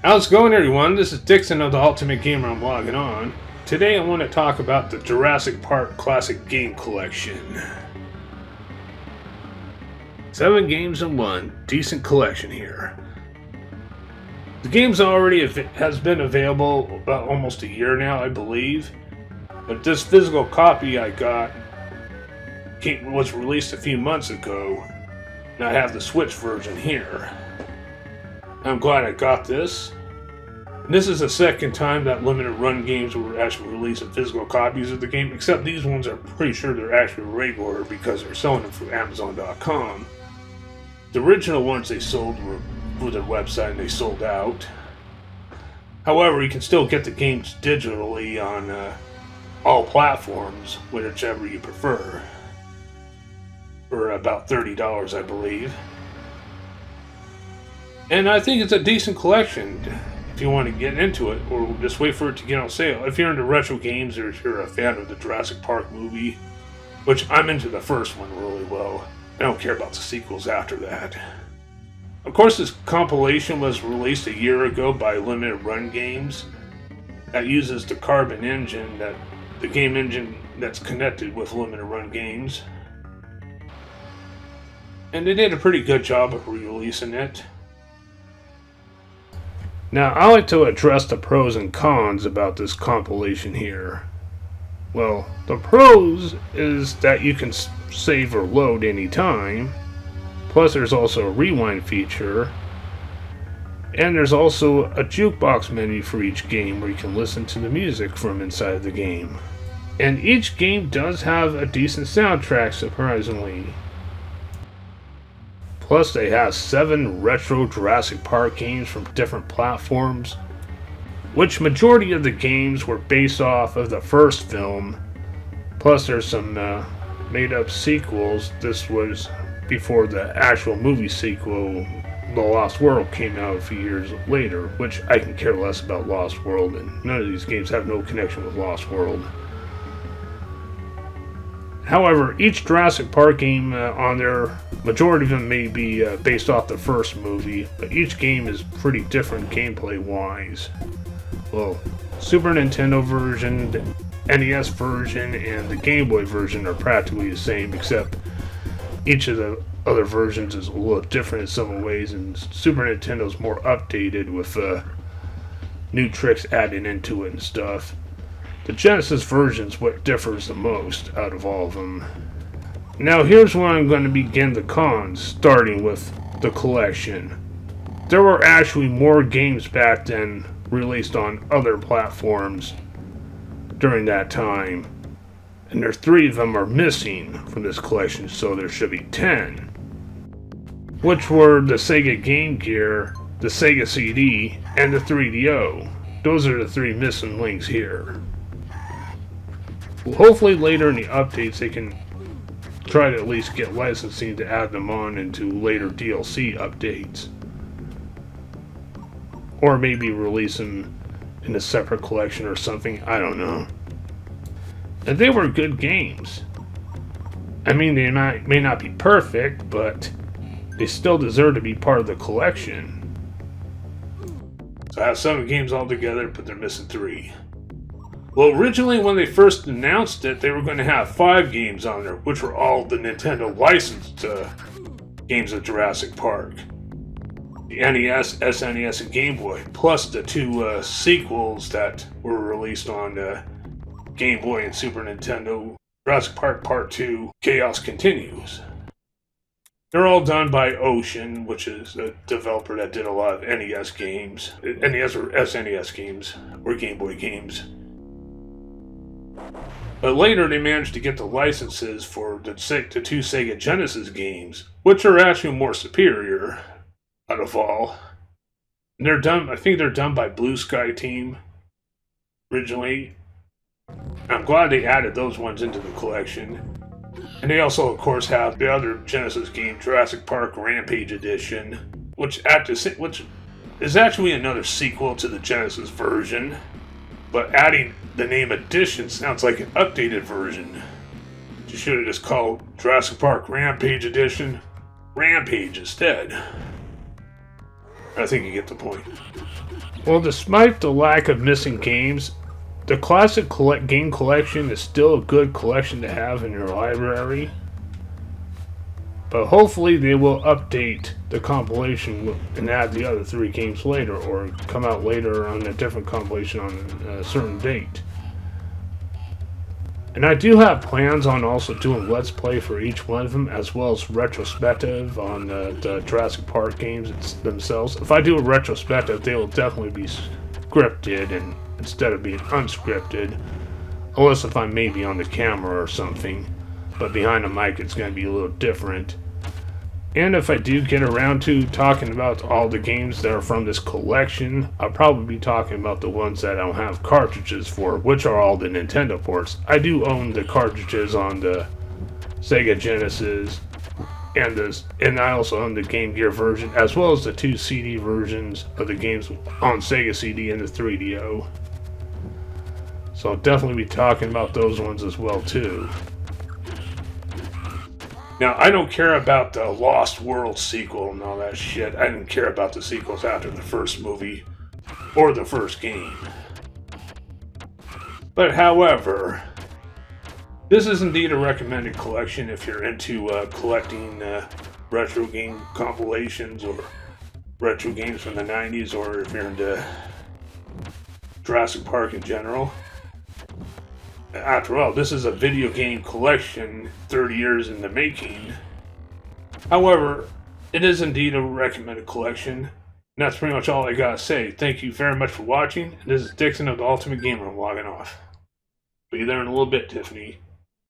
How's it going, everyone? This is Dixon of the Ultimate Gamer. I'm logging on. Today I want to talk about the Jurassic Park Classic Game Collection. 7 games in one. Decent collection here. The game's already has been available about almost a year now, I believe. But this physical copy I got was released a few months ago. And I have the Switch version here. I'm glad I got this. And this is the second time that limited run games were actually releasing physical copies of the game, except these ones are pretty sure they're actually regular because they're selling them through Amazon.com. The original ones they sold were through their website and they sold out. However, you can still get the games digitally on all platforms, whichever you prefer, for about $30, I believe. And I think it's a decent collection if you want to get into it, or just wait for it to get on sale. If you're into retro games, or if you're a fan of the Jurassic Park movie, which I'm into the first one really well. I don't care about the sequels after that. Of course, this compilation was released a year ago by Limited Run Games that uses the Carbon engine, the game engine that's connected with Limited Run Games. And they did a pretty good job of re-releasing it. Now, I like to address the pros and cons about this compilation here. Well, the pros is that you can save or load anytime. Plus, there's also a rewind feature. And there's also a jukebox menu for each game where you can listen to the music from inside the game. And each game does have a decent soundtrack, surprisingly. Plus, they have 7 retro Jurassic Park games from different platforms, which majority of the games were based off of the first film. Plus, there's some made-up sequels. This was before the actual movie sequel, The Lost World, came out a few years later, which I can care less about Lost World, and none of these games have no connection with Lost World. However, each Jurassic Park game on there, majority of them may be based off the first movie, but each game is pretty different gameplay-wise. Well, Super Nintendo version, the NES version, and the Game Boy version are practically the same, except each of the other versions is a little different in some ways, and Super Nintendo's more updated with new tricks added into it and stuff. The Genesis version's what differs the most out of all of them. Now here's where I'm going to begin the cons, starting with the collection. There were actually more games back then released on other platforms during that time. And there's 3 of them are missing from this collection, so there should be 10. Which were the Sega Game Gear, the Sega CD, and the 3DO. Those are the 3 missing links here. Hopefully later in the updates they can try to at least get licensing to add them on into later DLC updates. Or maybe release them in a separate collection or something, I don't know. And they were good games. I mean, they may not be perfect, but they still deserve to be part of the collection. So I have 7 games all together, but they're missing 3. Well, originally when they first announced it, they were going to have 5 games on there, which were all the Nintendo licensed games of Jurassic Park. The NES, SNES, and Game Boy, plus the 2 sequels that were released on Game Boy and Super Nintendo, Jurassic Park Part 2, Chaos Continues. They're all done by Ocean, which is a developer that did a lot of NES games, NES or SNES games, or Game Boy games. But later they managed to get the licenses for the 2 Sega Genesis games, which are actually more superior out of all. And they're done, I think they're done by Blue Sky Team originally. I'm glad they added those ones into the collection. And they also, of course, have the other Genesis game, Jurassic Park Rampage Edition, which is actually another sequel to the Genesis version. But adding the name Edition sounds like an updated version. You should have just called Jurassic Park Rampage Edition Rampage instead. I think you get the point. Well, despite the lack of missing games, the classic game collection is still a good collection to have in your library. But hopefully they will update the compilation and add the other 3 games later, or come out later on a different compilation on a certain date. And I do have plans on also doing Let's Play for each one of them, as well as retrospective on the Jurassic Park games themselves. If I do a retrospective, they will definitely be scripted and instead of being unscripted, unless if I'm maybe on the camera or something. But behind the mic it's going to be a little different. And if I do get around to talking about all the games that are from this collection, I'll probably be talking about the ones that I don't have cartridges for, which are all the Nintendo ports. I do own the cartridges on the Sega Genesis, and I also own the Game Gear version, as well as the 2 CD versions of the games on Sega CD and the 3DO. So I'll definitely be talking about those ones as well too. Now, I don't care about the Lost World sequel and all that shit. I didn't care about the sequels after the first movie or the first game. But however, this is indeed a recommended collection if you're into collecting retro game compilations or retro games from the 90s, or if you're into Jurassic Park in general. After all, this is a video game collection 30 years in the making. However, it is indeed a recommended collection. And that's pretty much all I gotta say. Thank you very much for watching. This is Dixon of the Ultimate Gamer logging off. Be there in a little bit, Tiffany.